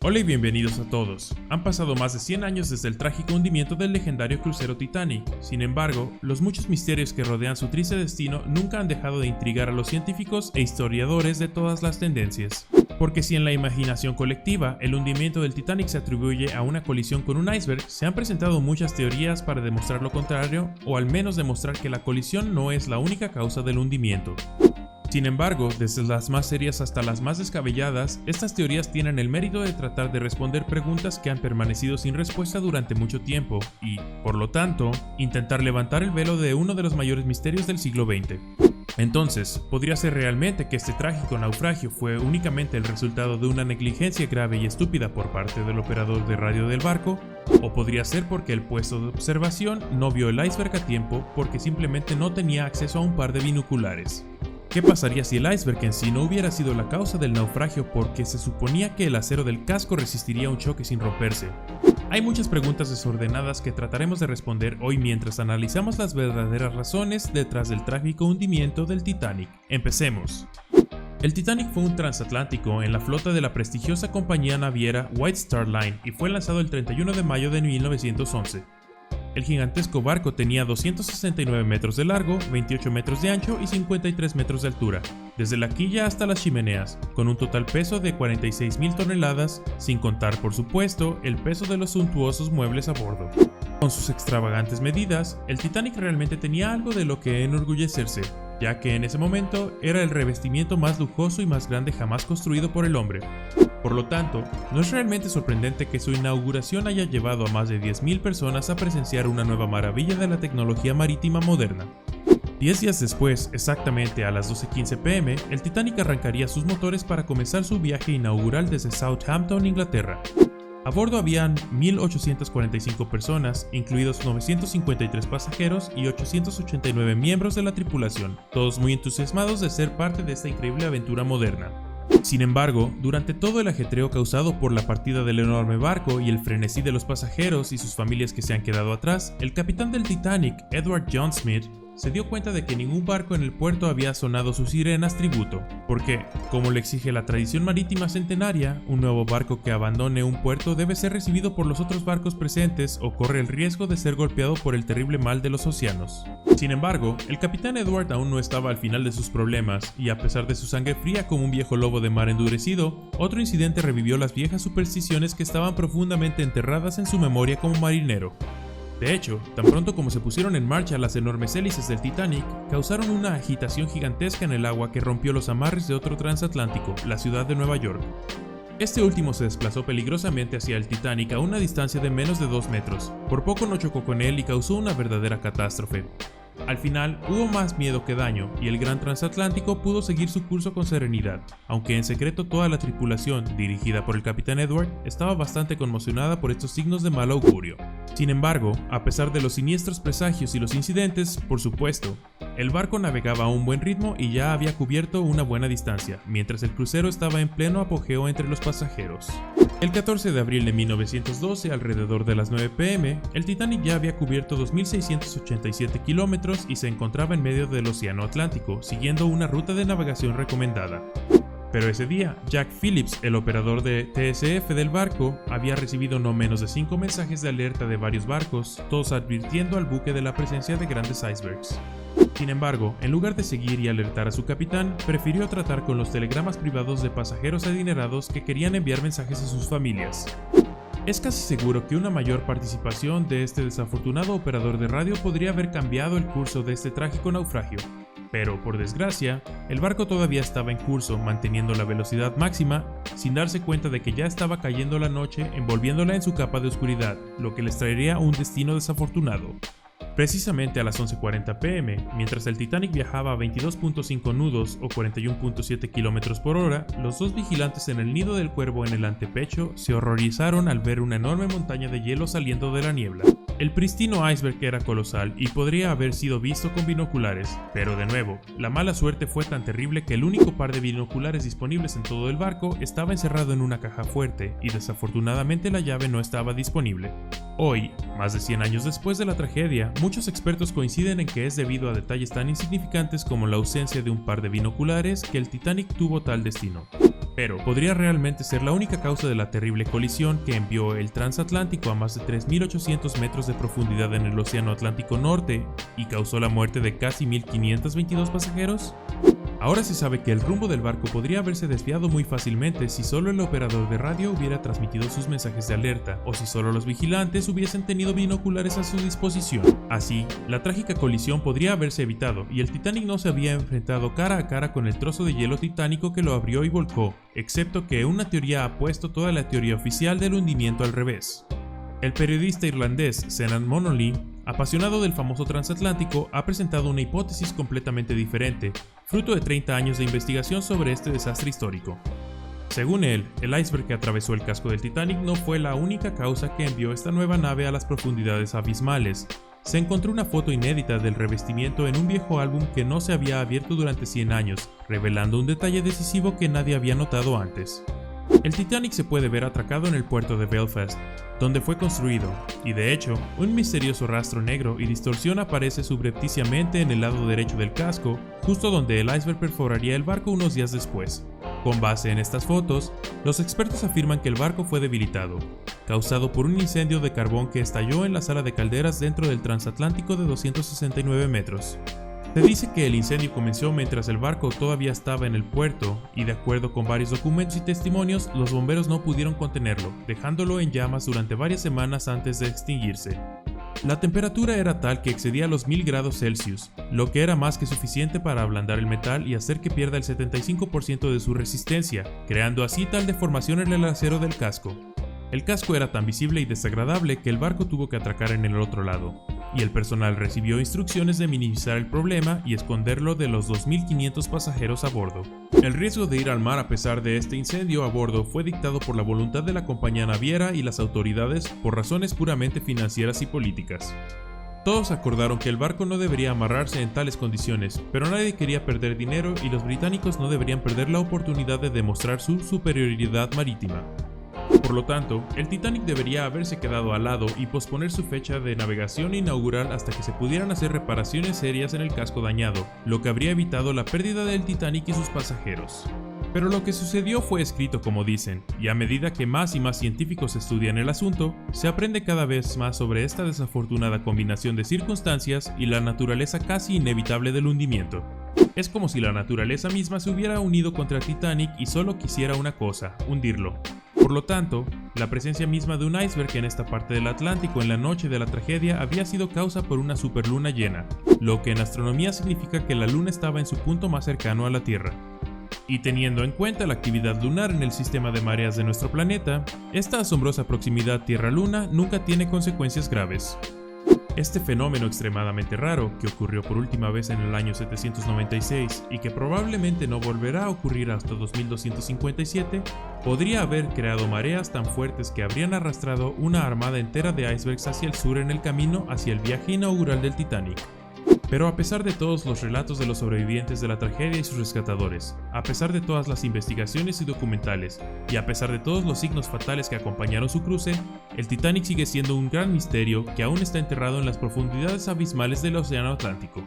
Hola y bienvenidos a todos. Han pasado más de 100 años desde el trágico hundimiento del legendario crucero Titanic. Sin embargo, los muchos misterios que rodean su triste destino nunca han dejado de intrigar a los científicos e historiadores de todas las tendencias. Porque si en la imaginación colectiva el hundimiento del Titanic se atribuye a una colisión con un iceberg, se han presentado muchas teorías para demostrar lo contrario, o al menos demostrar que la colisión no es la única causa del hundimiento. Sin embargo, desde las más serias hasta las más descabelladas, estas teorías tienen el mérito de tratar de responder preguntas que han permanecido sin respuesta durante mucho tiempo y, por lo tanto, intentar levantar el velo de uno de los mayores misterios del siglo XX. Entonces, ¿podría ser realmente que este trágico naufragio fue únicamente el resultado de una negligencia grave y estúpida por parte del operador de radio del barco? ¿O podría ser porque el puesto de observación no vio el iceberg a tiempo porque simplemente no tenía acceso a un par de binoculares? ¿Qué pasaría si el iceberg en sí no hubiera sido la causa del naufragio porque se suponía que el acero del casco resistiría un choque sin romperse? Hay muchas preguntas desordenadas que trataremos de responder hoy mientras analizamos las verdaderas razones detrás del trágico hundimiento del Titanic. Empecemos. El Titanic fue un transatlántico en la flota de la prestigiosa compañía naviera White Star Line y fue lanzado el 31 de mayo de 1911. El gigantesco barco tenía 269 metros de largo, 28 metros de ancho y 53 metros de altura, desde la quilla hasta las chimeneas, con un total peso de 46.000 toneladas, sin contar, por supuesto, el peso de los suntuosos muebles a bordo. Con sus extravagantes medidas, el Titanic realmente tenía algo de lo que enorgullecerse, ya que en ese momento era el revestimiento más lujoso y más grande jamás construido por el hombre. Por lo tanto, no es realmente sorprendente que su inauguración haya llevado a más de 10.000 personas a presenciar una nueva maravilla de la tecnología marítima moderna. 10 días después, exactamente a las 12:15 p.m., el Titanic arrancaría sus motores para comenzar su viaje inaugural desde Southampton, Inglaterra. A bordo habían 1.845 personas, incluidos 953 pasajeros y 889 miembros de la tripulación, todos muy entusiasmados de ser parte de esta increíble aventura moderna. Sin embargo, durante todo el ajetreo causado por la partida del enorme barco y el frenesí de los pasajeros y sus familias que se han quedado atrás, el capitán del Titanic, Edward John Smith, se dio cuenta de que ningún barco en el puerto había sonado sus sirenas tributo, porque, como le exige la tradición marítima centenaria, un nuevo barco que abandone un puerto debe ser recibido por los otros barcos presentes o corre el riesgo de ser golpeado por el terrible mal de los océanos. Sin embargo, el capitán Edward aún no estaba al final de sus problemas, y a pesar de su sangre fría como un viejo lobo de mar endurecido, otro incidente revivió las viejas supersticiones que estaban profundamente enterradas en su memoria como marinero. De hecho, tan pronto como se pusieron en marcha las enormes hélices del Titanic, causaron una agitación gigantesca en el agua que rompió los amarres de otro transatlántico, la ciudad de Nueva York. Este último se desplazó peligrosamente hacia el Titanic a una distancia de menos de 2 metros. Por poco no chocó con él y causó una verdadera catástrofe. Al final, hubo más miedo que daño, y el gran transatlántico pudo seguir su curso con serenidad, aunque en secreto toda la tripulación, dirigida por el capitán Edward, estaba bastante conmocionada por estos signos de mal augurio. Sin embargo, a pesar de los siniestros presagios y los incidentes, por supuesto, el barco navegaba a un buen ritmo y ya había cubierto una buena distancia, mientras el crucero estaba en pleno apogeo entre los pasajeros. El 14 de abril de 1912, alrededor de las 9 p.m., el Titanic ya había cubierto 2.687 kilómetros y se encontraba en medio del Océano Atlántico, siguiendo una ruta de navegación recomendada. Pero ese día, Jack Phillips, el operador de TSF del barco, había recibido no menos de 5 mensajes de alerta de varios barcos, todos advirtiendo al buque de la presencia de grandes icebergs. Sin embargo, en lugar de seguir y alertar a su capitán, prefirió tratar con los telegramas privados de pasajeros adinerados que querían enviar mensajes a sus familias. Es casi seguro que una mayor participación de este desafortunado operador de radio podría haber cambiado el curso de este trágico naufragio. Pero, por desgracia, el barco todavía estaba en curso, manteniendo la velocidad máxima, sin darse cuenta de que ya estaba cayendo la noche, envolviéndola en su capa de oscuridad, lo que les traería un destino desafortunado. Precisamente a las 11:40 p.m., mientras el Titanic viajaba a 22.5 nudos o 41.7 km por hora, los dos vigilantes en el nido del cuervo en el antepecho se horrorizaron al ver una enorme montaña de hielo saliendo de la niebla. El pristino iceberg era colosal y podría haber sido visto con binoculares, pero de nuevo, la mala suerte fue tan terrible que el único par de binoculares disponibles en todo el barco estaba encerrado en una caja fuerte y desafortunadamente la llave no estaba disponible. Hoy, más de 100 años después de la tragedia, muchos expertos coinciden en que es debido a detalles tan insignificantes como la ausencia de un par de binoculares que el Titanic tuvo tal destino. Pero, ¿podría realmente ser la única causa de la terrible colisión que envió el transatlántico a más de 3.800 metros de profundidad en el Océano Atlántico Norte y causó la muerte de casi 1.522 pasajeros? Ahora se sabe que el rumbo del barco podría haberse desviado muy fácilmente si solo el operador de radio hubiera transmitido sus mensajes de alerta, o si solo los vigilantes hubiesen tenido binoculares a su disposición. Así, la trágica colisión podría haberse evitado y el Titanic no se había enfrentado cara a cara con el trozo de hielo titánico que lo abrió y volcó, excepto que una teoría ha puesto toda la teoría oficial del hundimiento al revés. El periodista irlandés Senan Monolly, apasionado del famoso transatlántico, ha presentado una hipótesis completamente diferente, fruto de 30 años de investigación sobre este desastre histórico. Según él, el iceberg que atravesó el casco del Titanic no fue la única causa que envió esta nueva nave a las profundidades abismales. Se encontró una foto inédita del revestimiento en un viejo álbum que no se había abierto durante 100 años, revelando un detalle decisivo que nadie había notado antes. El Titanic se puede ver atracado en el puerto de Belfast, donde fue construido, y de hecho, un misterioso rastro negro y distorsión aparece subrepticiamente en el lado derecho del casco, justo donde el iceberg perforaría el barco unos días después. Con base en estas fotos, los expertos afirman que el barco fue debilitado, causado por un incendio de carbón que estalló en la sala de calderas dentro del transatlántico de 269 metros. Se dice que el incendio comenzó mientras el barco todavía estaba en el puerto y de acuerdo con varios documentos y testimonios, los bomberos no pudieron contenerlo, dejándolo en llamas durante varias semanas antes de extinguirse. La temperatura era tal que excedía los 1000 grados Celsius, lo que era más que suficiente para ablandar el metal y hacer que pierda el 75% de su resistencia, creando así tal deformación en el acero del casco. El casco era tan visible y desagradable que el barco tuvo que atracar en el otro lado, y el personal recibió instrucciones de minimizar el problema y esconderlo de los 2.500 pasajeros a bordo. El riesgo de ir al mar a pesar de este incendio a bordo fue dictado por la voluntad de la compañía naviera y las autoridades por razones puramente financieras y políticas. Todos acordaron que el barco no debería amarrarse en tales condiciones, pero nadie quería perder dinero y los británicos no deberían perder la oportunidad de demostrar su superioridad marítima. Por lo tanto, el Titanic debería haberse quedado al lado y posponer su fecha de navegación inaugural hasta que se pudieran hacer reparaciones serias en el casco dañado, lo que habría evitado la pérdida del Titanic y sus pasajeros. Pero lo que sucedió fue escrito como dicen, y a medida que más y más científicos estudian el asunto, se aprende cada vez más sobre esta desafortunada combinación de circunstancias y la naturaleza casi inevitable del hundimiento. Es como si la naturaleza misma se hubiera unido contra el Titanic y solo quisiera una cosa, hundirlo. Por lo tanto, la presencia misma de un iceberg en esta parte del Atlántico en la noche de la tragedia había sido causa por una superluna llena, lo que en astronomía significa que la luna estaba en su punto más cercano a la Tierra. Y teniendo en cuenta la actividad lunar en el sistema de mareas de nuestro planeta, esta asombrosa proximidad Tierra-Luna nunca tiene consecuencias graves. Este fenómeno extremadamente raro, que ocurrió por última vez en el año 796 y que probablemente no volverá a ocurrir hasta 2257, podría haber creado mareas tan fuertes que habrían arrastrado una armada entera de icebergs hacia el sur en el camino hacia el viaje inaugural del Titanic. Pero a pesar de todos los relatos de los sobrevivientes de la tragedia y sus rescatadores, a pesar de todas las investigaciones y documentales, y a pesar de todos los signos fatales que acompañaron su cruce, el Titanic sigue siendo un gran misterio que aún está enterrado en las profundidades abismales del Océano Atlántico.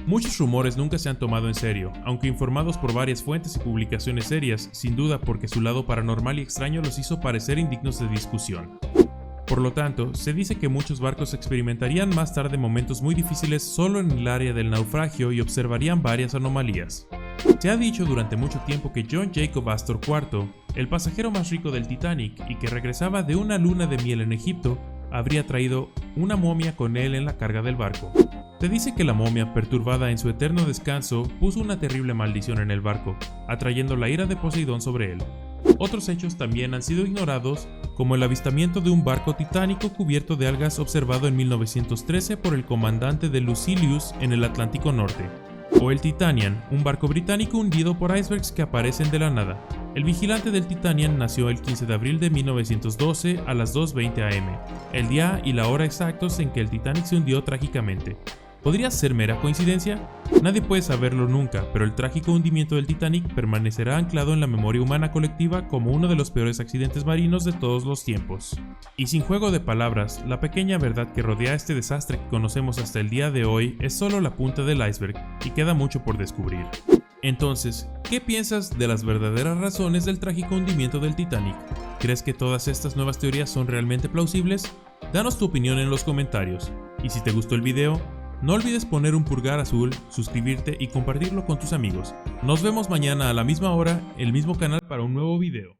Muchos rumores nunca se han tomado en serio, aunque informados por varias fuentes y publicaciones serias, sin duda porque su lado paranormal y extraño los hizo parecer indignos de discusión. Por lo tanto, se dice que muchos barcos experimentarían más tarde momentos muy difíciles solo en el área del naufragio y observarían varias anomalías. Se ha dicho durante mucho tiempo que John Jacob Astor IV, el pasajero más rico del Titanic y que regresaba de una luna de miel en Egipto, habría traído una momia con él en la carga del barco. Se dice que la momia, perturbada en su eterno descanso, puso una terrible maldición en el barco, atrayendo la ira de Poseidón sobre él. Otros hechos también han sido ignorados, como el avistamiento de un barco titánico cubierto de algas observado en 1913 por el comandante de Lucilius en el Atlántico Norte, o el Titanian, un barco británico hundido por icebergs que aparecen de la nada. El vigilante del Titanian nació el 15 de abril de 1912 a las 2:20 am, el día y la hora exactos en que el Titanic se hundió trágicamente. ¿Podría ser mera coincidencia? Nadie puede saberlo nunca, pero el trágico hundimiento del Titanic permanecerá anclado en la memoria humana colectiva como uno de los peores accidentes marinos de todos los tiempos. Y sin juego de palabras, la pequeña verdad que rodea este desastre que conocemos hasta el día de hoy es solo la punta del iceberg, y queda mucho por descubrir. Entonces, ¿qué piensas de las verdaderas razones del trágico hundimiento del Titanic? ¿Crees que todas estas nuevas teorías son realmente plausibles? Danos tu opinión en los comentarios. Y si te gustó el video, no olvides poner un pulgar azul, suscribirte y compartirlo con tus amigos. Nos vemos mañana a la misma hora, el mismo canal para un nuevo video.